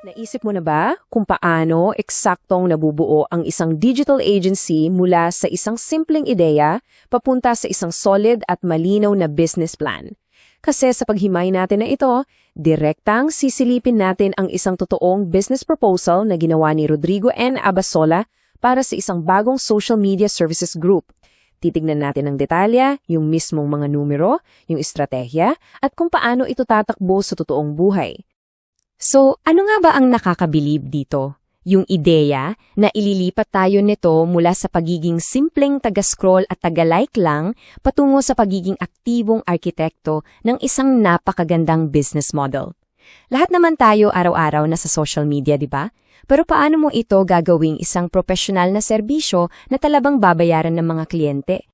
Naisip mo na ba kung paano eksaktong nabubuo ang isang digital agency mula sa isang simpleng ideya papunta sa isang solid at malinaw na business plan? Kasi sa paghimay natin na ito, direktang sisilipin natin ang isang totoong business proposal na ginawa ni Rodrigo N. Abasola para sa isang bagong social media services group. Titignan natin ang detalya, yung mismong mga numero, yung estratehiya, at kung paano ito tatakbo sa totoong buhay. So, ano nga ba ang nakakabilib dito? Yung ideya na ililipat tayo nito mula sa pagiging simpleng taga-scroll at taga-like lang patungo sa pagiging aktibong arkitekto ng isang napakagandang business model. Lahat naman tayo araw-araw na sa social media, di ba? Pero paano mo ito gagawing isang profesional na serbisyo na talabang babayaran ng mga kliyente?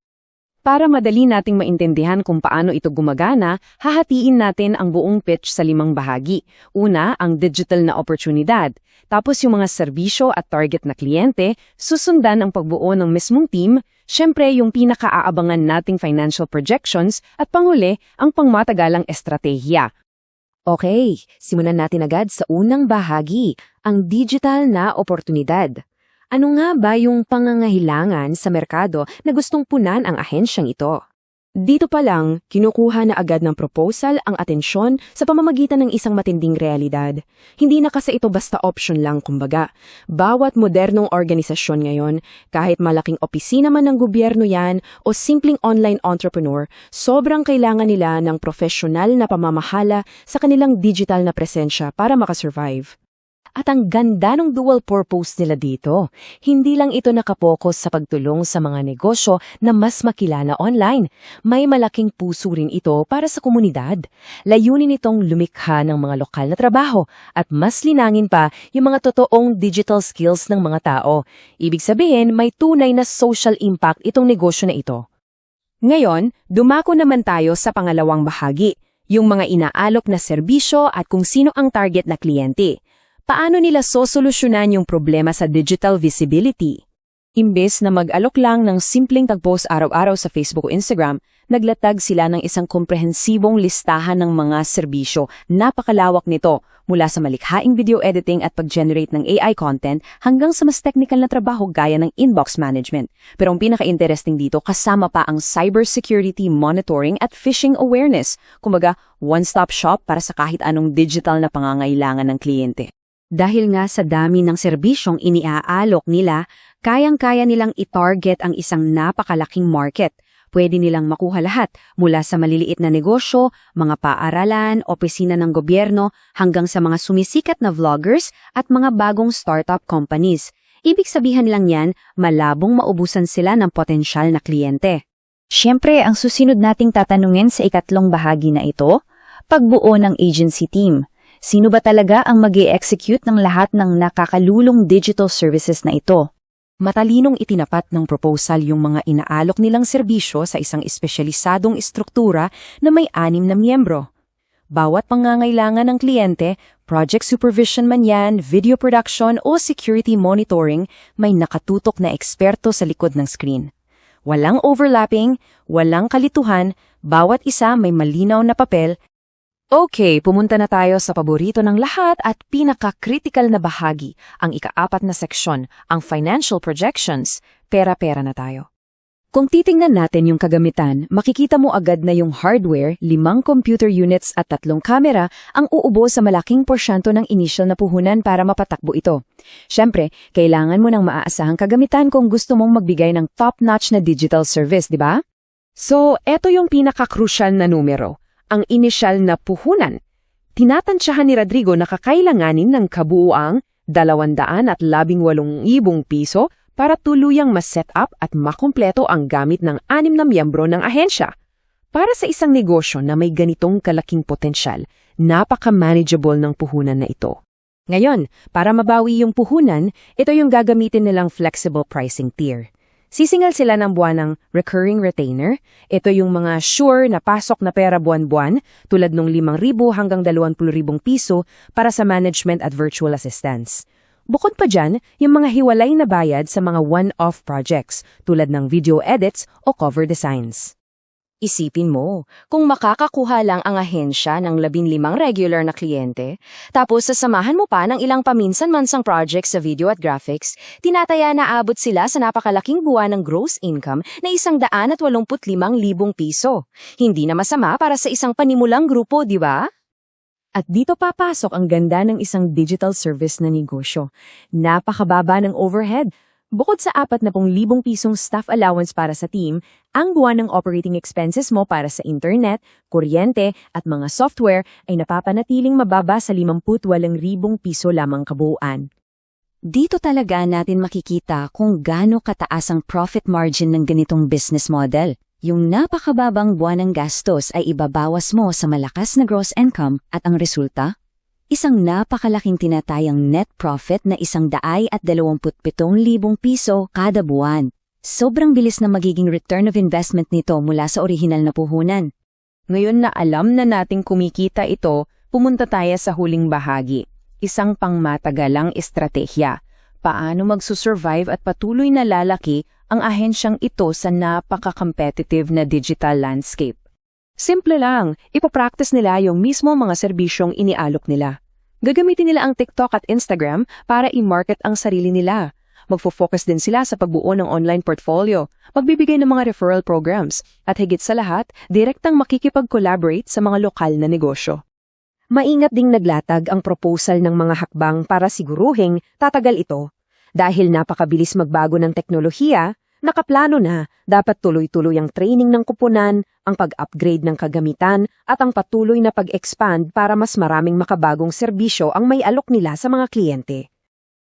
Para madali nating maintindihan kung paano ito gumagana, hahatiin natin ang buong pitch sa 5 bahagi. Una, ang digital na oportunidad. Tapos yung mga serbisyo at target na kliyente, susundan ang pagbuo ng mismong team, syempre yung pinakaaabangan nating financial projections, at panghuli, ang pangmatagalang estratehiya. Okay, simulan natin agad sa unang bahagi, ang digital na oportunidad. Ano nga ba yung pangangailangan sa merkado na gustong punan ang ahensyang ito? Dito pa lang, kinukuha na agad ng proposal ang atensyon sa pamamagitan ng isang matinding realidad. Hindi na kasi ito basta option lang kumbaga. Bawat modernong organisasyon ngayon, kahit malaking opisina man ng gobyerno yan o simpleng online entrepreneur, sobrang kailangan nila ng profesional na pamamahala sa kanilang digital na presensya para makasurvive. At ang ganda ng dual purpose nila dito. Hindi lang ito nakapokus sa pagtulong sa mga negosyo na mas makilala online. May malaking puso rin ito para sa komunidad. Layunin itong lumikha ng mga lokal na trabaho at mas linangin pa yung mga totoong digital skills ng mga tao. Ibig sabihin, may tunay na social impact itong negosyo na ito. Ngayon, dumako naman tayo sa pangalawang bahagi, yung mga inaalok na serbisyo at kung sino ang target na kliyente. Paano nila sosolusyonan yung problema sa digital visibility? Imbes na mag-alok lang ng simpleng tag-post araw-araw sa Facebook o Instagram, naglatag sila ng isang komprehensibong listahan ng mga serbisyo. Napakalawak nito, mula sa malikhaing video editing at pag-generate ng AI content hanggang sa mas technical na trabaho gaya ng inbox management. Pero ang pinaka-interesting dito, kasama pa ang cybersecurity monitoring at phishing awareness. Kumbaga, one-stop shop para sa kahit anong digital na pangangailangan ng kliyente. Dahil nga sa dami ng serbisyong iniaalok nila, kayang-kaya nilang i-target ang isang napakalaking market. Pwede nilang makuha lahat mula sa maliliit na negosyo, mga paaralan, opisina ng gobyerno, hanggang sa mga sumisikat na vloggers at mga bagong startup companies. Ibig sabihin lang yan, malabong maubusan sila ng potensyal na kliyente. Siyempre, ang susunod nating tatanungin sa ikatlong bahagi na ito, pagbuo ng agency team. Sino ba talaga ang mag-e-execute ng lahat ng nakakalulong digital services na ito? Matalinong itinapat ng proposal yung mga inaalok nilang serbisyo sa isang espesyalisadong estruktura na may 6 na miyembro. Bawat pangangailangan ng kliyente, project supervision man yan, video production o security monitoring, may nakatutok na eksperto sa likod ng screen. Walang overlapping, walang kalituhan, bawat isa may malinaw na papel. Okay, pumunta na tayo sa paborito ng lahat at pinaka-critical na bahagi, ang ika-4 na seksyon, ang financial projections. Pera-pera na tayo. Kung titingnan natin yung kagamitan, makikita mo agad na yung hardware, 5 computer units at 3 kamera ang uubo sa malaking porsyento ng initial na puhunan para mapatakbo ito. Siyempre, kailangan mo ng maaasahang kagamitan kung gusto mong magbigay ng top-notch na digital service, di ba? So, eto yung pinaka-crucial na numero. Ang inisyal na puhunan. Tinatansyahan ni Rodrigo na kakailanganin ng kabuuang 218,000 piso para tuluyang ma-set up at makumpleto ang gamit ng 6 na miyembro ng ahensya. Para sa isang negosyo na may ganitong kalaking potensyal, napaka-manageable ng puhunan na ito. Ngayon, para mabawi yung puhunan, ito yung gagamitin nilang flexible pricing tier. Sisingal sila ng buwan ng recurring retainer. Ito yung mga sure na pasok na pera buwan-buwan tulad ng 5,000 hanggang 20,000 piso para sa management at virtual assistance. Bukod pa dyan, yung mga hiwalay na bayad sa mga one-off projects tulad ng video edits o cover designs. Isipin mo, kung makakakuha lang ang ahensya ng 15 regular na kliyente, tapos sasamahan mo pa ng ilang paminsan-mansang projects sa video at graphics, tinataya na abot sila sa napakalaking buwan ng gross income na 185,000 piso. Hindi na masama para sa isang panimulang grupo, di ba? At dito papasok ang ganda ng isang digital service na negosyo. Napakababa ng overhead. Bukod sa 40,000 pisong staff allowance para sa team, ang buwan ng operating expenses mo para sa internet, kuryente at mga software ay napapanatiling mababa sa 58,000 piso lamang kabuuan. Dito talaga natin makikita kung gaano kataas ang profit margin ng ganitong business model. Yung napakababang buwan ng gastos ay ibabawas mo sa malakas na gross income at ang resulta? Isang napakalaking tinatayang net profit na 127,000 piso kada buwan. Sobrang bilis na magiging return of investment nito mula sa orihinal na puhunan. Ngayon na alam na nating kumikita ito, pumunta tayo sa huling bahagi. Isang pangmatagalang estratehiya. Paano magsusurvive at patuloy na lalaki ang ahensyang ito sa napaka-competitive na digital landscape? Simple lang, ipapractice nila yung mismo mga serbisyong inialok nila. Gagamitin nila ang TikTok at Instagram para i-market ang sarili nila. Magfo-focus din sila sa pagbuo ng online portfolio, magbibigay ng mga referral programs, at higit sa lahat, direktang makikipag-collaborate sa mga lokal na negosyo. Maingat ding naglatag ang proposal ng mga hakbang para siguruhing tatagal ito. Dahil napakabilis magbago ng teknolohiya, nakaplano na dapat tuloy-tuloy ang training ng kupunan, ang pag-upgrade ng kagamitan at ang patuloy na pag-expand para mas maraming makabagong serbisyo ang may alok nila sa mga kliyente.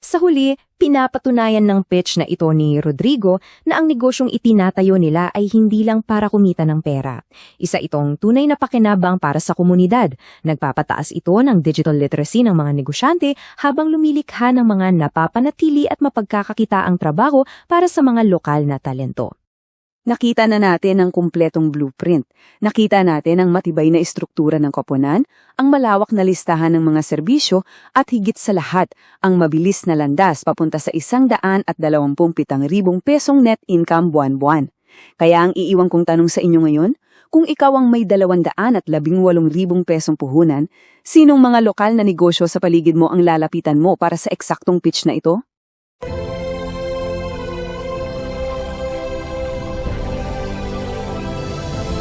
Sa huli, pinapatunayan ng pitch na ito ni Rodrigo na ang negosyong itinatayo nila ay hindi lang para kumita ng pera. Isa itong tunay na pakinabang para sa komunidad. Nagpapataas ito ng digital literacy ng mga negosyante habang lumilikha ng mga napapanatili at mapagkakakitaang trabaho para sa mga lokal na talento. Nakita na natin ang kumpletong blueprint. Nakita natin ang matibay na estruktura ng koponan, ang malawak na listahan ng mga serbisyo, at higit sa lahat, ang mabilis na landas papunta sa 127,000 pesong net income buwan-buwan. Kaya ang iiwang kong tanong sa inyo ngayon, kung ikaw ang may 218,000 pesong puhunan, sinong mga lokal na negosyo sa paligid mo ang lalapitan mo para sa eksaktong pitch na ito?